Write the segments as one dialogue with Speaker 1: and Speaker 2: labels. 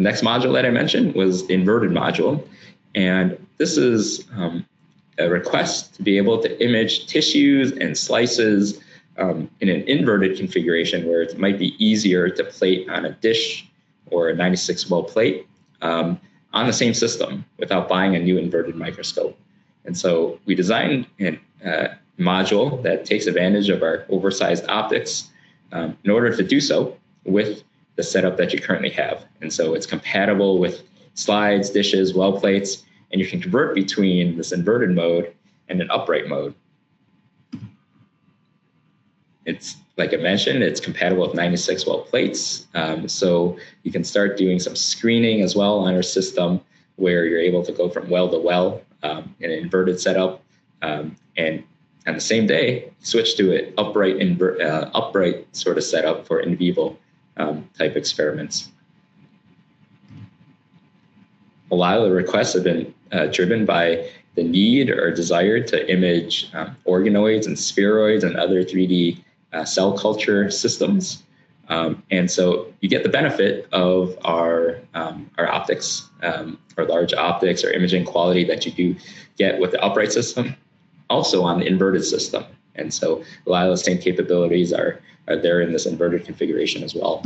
Speaker 1: The next module that I mentioned was the Inverted Module. And this is a request to be able to image tissues and slices in an inverted configuration where it might be easier to plate on a dish or a 96-well plate on the same system without buying a new inverted microscope. And so we designed a module that takes advantage of our oversized optics in order to do so with the setup that you currently have. And so it's compatible with slides, dishes, well plates, and you can convert between this inverted mode and an upright mode. It's, like I mentioned, it's compatible with 96 well plates. So you can start doing some screening as well on our system where you're able to go from well to well in an inverted setup. And on the same day, switch to an upright sort of setup for in vivo type experiments. A lot of the requests have been driven by the need or desire to image organoids and spheroids and other 3D cell culture systems. And so you get the benefit of our optics, or large optics or imaging quality that you do get with the upright system, also on the inverted system. And so a lot of the same capabilities are there in this inverted configuration as well.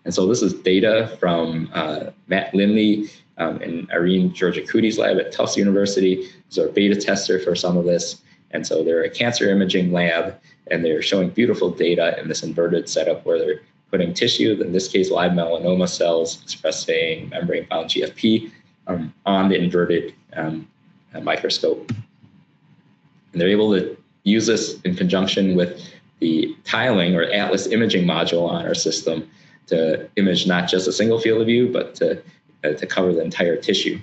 Speaker 1: And so this is data from Matt Lindley and Irene 𝘃𝗶𝗱𝗲's lab at Tufts University. Who's our beta tester for some of this. And so they're a cancer imaging lab, and they're showing beautiful data in this inverted setup where they're putting tissue, in this case live melanoma cells expressing membrane-bound GFP, on the inverted microscope. And they're able to use this in conjunction with the tiling or Atlas imaging module on our system to image not just a single field of view, but to cover the entire tissue.